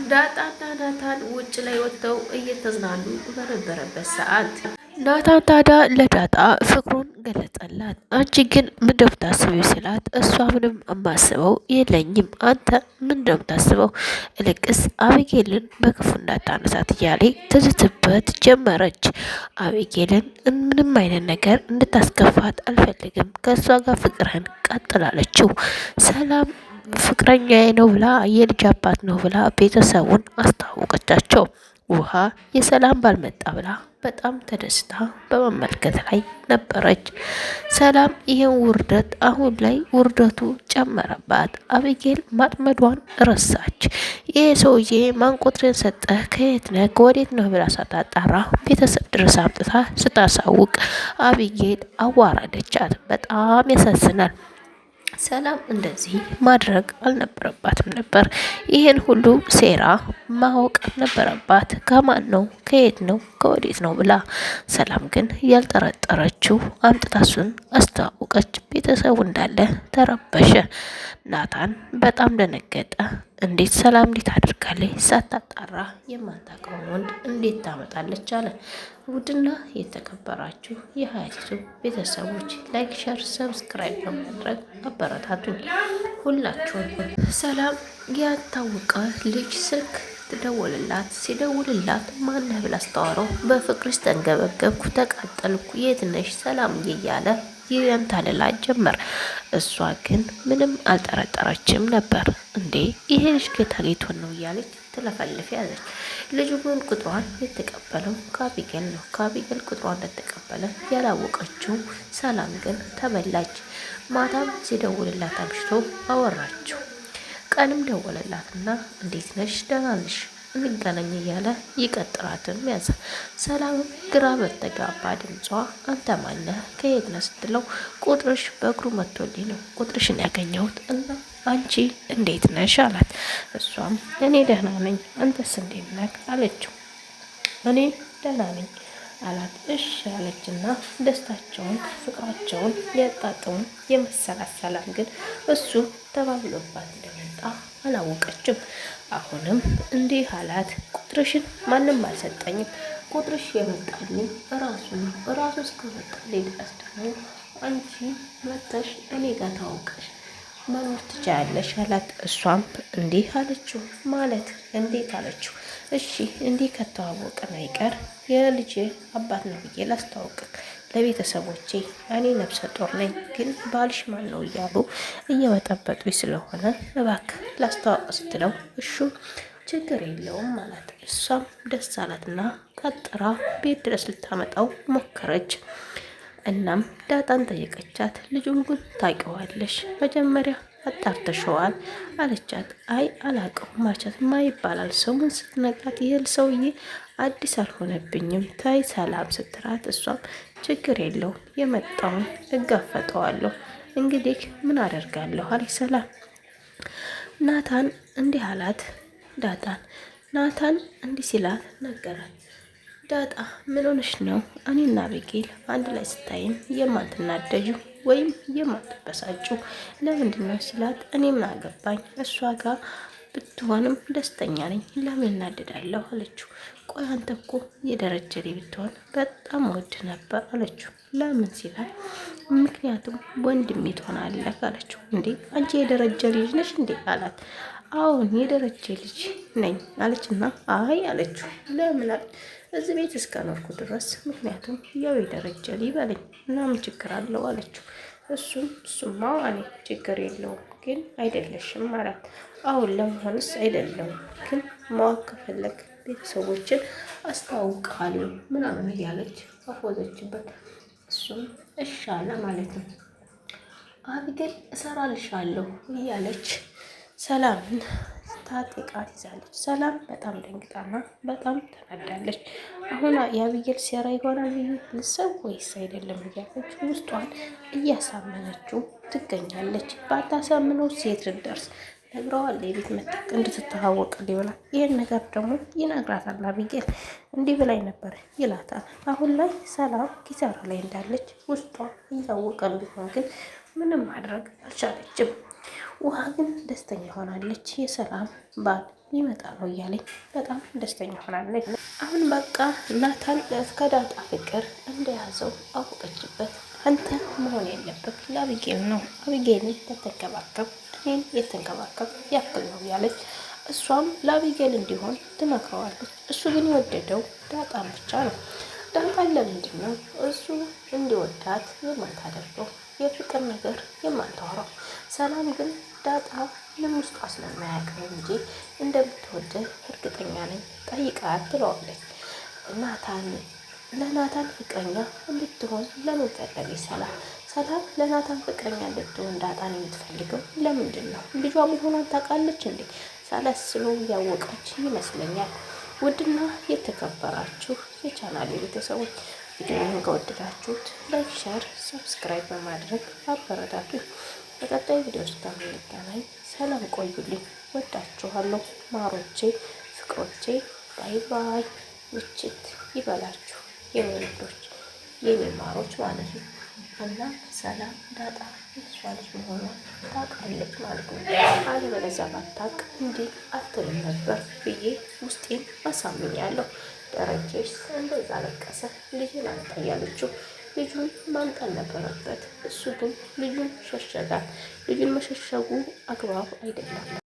ዳጣና ናታን ውጭ ላይ ወጥተው እየተዝናኑ በነበረበት ሰዓት ናታን ታዲያ ለዳጣ ፍቅሩን ገለጸላት። አንቺ ግን ምን እንደምታስበው ሲላት እሷ ምንም የማስበው የለኝም፣ አንተ ምን እንደምታስበው እልቅስ አቢጌልን በክፉ እንዳታነሳት እያለ ትዝትበት ጀመረች። አቢጌልን ምንም አይነት ነገር እንድታስከፋት አልፈልግም፣ ከእሷ ጋር ፍቅርህን ቀጥላለችው። ሰላም ፍቅረኛዬ ነው ብላ የልጅ አባት ነው ብላ ቤተሰቡን አስታወቀቻቸው። ውሃ የሰላም ባልመጣ ብላ በጣም ተደስታ በመመልከት ላይ ነበረች። ሰላም ይሄን ውርደት አሁን ላይ ውርደቱ ጨመረባት። አቢጌል ማጥመዷን ረሳች። ይሄ ሰውዬ ማን ቁጥርን ሰጠህ፣ ከየት ነህ፣ ከወዴት ነው ብላ ሳታጣራ ቤተሰብ ድረስ አምጥታ ስታሳውቅ አቢጌል አዋራደቻት። በጣም ያሳዝናል። ሰላም እንደዚህ ማድረግ አልነበረባትም ነበር። ይህን ሁሉ ሴራ ማወቅ ነበረባት። ከማን ነው፣ ከየት ነው፣ ከወዴት ነው ብላ። ሰላም ግን ያልጠረጠረችው አምጥታሱን አስተዋወቀች። ቤተሰቡ እንዳለ ተረበሸ። ናታን በጣም ደነገጠ። እንዴት ሰላም እንዴት አድርጋለች ሳታጣራ የማታውቀውን ወንድ እንዴት ታመጣለች አለ። ውድና የተከበራችሁ የሀያቲቱ ቤተሰቦች ላይክ፣ ሸር፣ ሰብስክራይብ በማድረግ አበረታቱን። ሁላችሁም ሰላም ያልታወቀ ልጅ ስልክ ትደውልላት። ሲደውልላት ማነህ ብላ አስተዋረው። በፍቅርሽ ተንገበገብኩ፣ ተቃጠልኩ፣ የት ነሽ ሰላምዬ እያለ ያንታልላት ጀመር። እሷ ግን ምንም አልጠረጠረችም ነበር። እንዴ ይሄ ልጅ ጌታጌቶን ነው እያለች ትለፈልፍ ያዘች። ልጁ ግን ቁጥሯን የተቀበለው ከአቢጌል ነው። ከአቢጌል ቁጥሯን እንደተቀበለ ያላወቀችው ሰላም ግን ተበላች። ማታም ሲደውልላት አምሽቶ አወራችው። ቀንም ደወለላትና እንዴት ነሽ ደህና ነሽ እንገናኝ እያለ ይቀጥራትም ያዘ። ሰላምም ግራ በተጋባ ድምጿ አንተ ማነህ ከየት ነህ ስትለው ቁጥርሽ በእግሩ መጥቶልኝ ነው ቁጥርሽን ያገኘሁት እና አንቺ እንዴት ነሽ አላት። እሷም እኔ ደህና ነኝ አንተስ እንዴት ነህ አለችው። እኔ ደህና ነኝ አላት። እሺ አለችና ደስታቸውን ፍቅራቸውን ሊያጣጥሙ የመሰላት ሰላም ግን እሱ ተባብሎባት እንደመጣ አላወቀችም። አሁንም እንዲህ አላት። ቁጥርሽን ማንም አልሰጠኝም፣ ቁጥርሽ የመጣልኝ ራሱ እስከመጣልኝ ድረስ ደግሞ አንቺ መተሽ እኔ ጋር ታውቀሽ መኖር ትችያለሽ አላት። እሷም እንዲህ አለችው። ማለት እንዴት አለችው። እሺ እንዲህ ከተዋወቅን አይቀር የልጄ አባት ነው ብዬ ላስተዋውቅክ ለቤተሰቦቼ። እኔ ነፍሰ ጡር ነኝ፣ ግን ባልሽ ማን ነው እያሉ እየበጠበጡኝ ስለሆነ እባክህ ላስተዋውቅ ስትለው እሹ ችግር የለውም ማለት። እሷም ደስ አላትና ቀጥራ ቤት ድረስ ልታመጣው ሞከረች። እናም ዳጣን ጠየቀቻት። ልጁን ግን ታውቂዋለሽ? መጀመሪያ አጣርተሸዋል አለቻት። አይ አላውቀውም ማቻት ማ ይባላል ስሙን ስትነግራት ይህል ሰውዬ አዲስ አልሆነብኝም ታይ ሰላም ስትላት እሷም ችግር የለውም የመጣውን እጋፈጠዋለሁ እንግዲህ ምን አደርጋለሁ አለች ሰላም። ናታን እንዲህ አላት ዳጣን። ናታን እንዲህ ሲላት ነገራት። ዳጣ ምን ሆነሽ ነው እኔና አቢጌል አንድ ላይ ስታይም የማትናደጁ ወይም የማትበሳጩ ለምንድን ነው ሲላት፣ እኔ ምን አገባኝ እሷ ጋር ብትሆንም ደስተኛ ነኝ ለምን እናደዳለሁ አለችው። ቆይ አንተ እኮ የደረጀ ልጅ ብትሆን በጣም ወድ ነበር አለችው። ለምን ሲላት፣ ምክንያቱም ወንድሜ ትሆናለህ አለችው። እንዴ አንቺ የደረጀ ልጅ ነሽ እንዴ አላት። አሁን የደረጀ ልጅ ነኝ አለችና አይ አለችው። ለምን እዚህ ቤት እስከኖርኩ ድረስ ምክንያቱም ያው የደረጀ ልጅ በለኝ እና ምን ችግር አለው አለችው። እሱማ እኔ ችግር የለውም ግን አይደለሽም አላት። አሁን ለመሆንስ አይደለም ግን ማወቅ ከፈለግ ቤተሰቦችን አስታውቃለሁ ምናምን እያለች አፎዘችበት። እሱም እሺ አለ ማለት ነው። አቢጌል እሰራልሻለሁ እያለች ሰላምን ታጥቃት ይዛለች። ሰላም በጣም ደንግጣና በጣም ተናዳለች። አሁን የአቢጌል ሴራ ይሆናል ልሰው ወይስ አይደለም እያለች ውስጧን እያሳመነችው ትገኛለች። ባታሳምነው ሴት ልደርስ ነግረዋል የቤት መጠቅ እንድትተዋወቅ ይሆናል። ይህን ነገር ደግሞ ይነግራታል። አቢጌል እንዲህ ብላኝ ነበር ይላታል። አሁን ላይ ሰላም ኪሳራ ላይ እንዳለች ውስጧ እያወቀም ቢሆን ግን ምንም ማድረግ አልቻለችም። ውሃ ግን ደስተኛ ሆናለች። የሰላም ባል ይመጣ ነው እያለኝ በጣም ደስተኛ ሆናለች። አሁን በቃ ናታን ከዳጣ ፍቅር እንደያዘው አወቀችበት። አንተ መሆን የለበት ለአቢጌል ነው፣ አቢጌልን ተተንከባከብ፣ እኔን የተንከባከብ ያክል ነው ያለች። እሷም ለአቢጌል እንዲሆን ትመክረዋለች። እሱ ግን የወደደው ዳጣን ብቻ ነው። ዳጣን ለምንድን ነው እሱ እንዲወዳት የማታደርገው? የፍቅር ነገር የማታወራው? ሰላም ግን ዳጣ ምንም ውስጧ ስለማያውቅ እንጂ እንደምትወደው እርግጠኛ ነኝ፣ ጠይቃት ትለዋለች። ለናታን ፍቅረኛ እንድትሆን ለምን ፈለገች ሰላም? ሰላም ለናታን ፍቅረኛ እንድትሆን ዳጣን የምትፈልገው ለምንድን ነው? ልጇ መሆኗን ታውቃለች እንዴ? ሳላስሎ ያወቀች ይመስለኛል። ውድና የተከበራችሁ የቻናሌ ቤተሰቦች ቪዲዮውን ከወደዳችሁት ላይክ፣ ሸር፣ ሰብስክራይብ በማድረግ አበረታቱ። በቀጣይ ቪዲዮ እስከምንገናኝ ሰላም ቆዩልኝ። ወዳችኋለሁ ማሮቼ፣ ፍቅሮቼ። ባይ ባይ። ምችት ይበላችሁ የኔ ልጆች፣ የኔ ማሮች ማለት ነው። እና ሰላም ዳጣ የሷ ልጅ መሆኗን ታውቃለች ማለት ነው። አለበለዚያ ባታውቅ እንዲህ አትልም ነበር ብዬ ውስጤን አሳምኛለሁ። ደረጀስ እንደዛ ለቀሰ። ልጅን አምጣ እያለችው ልጁን ማምጣት ነበረበት። እሱ ግን ልጁን ሸሸጋት። ልጁን መሸሸጉ አግባብ አይደለም።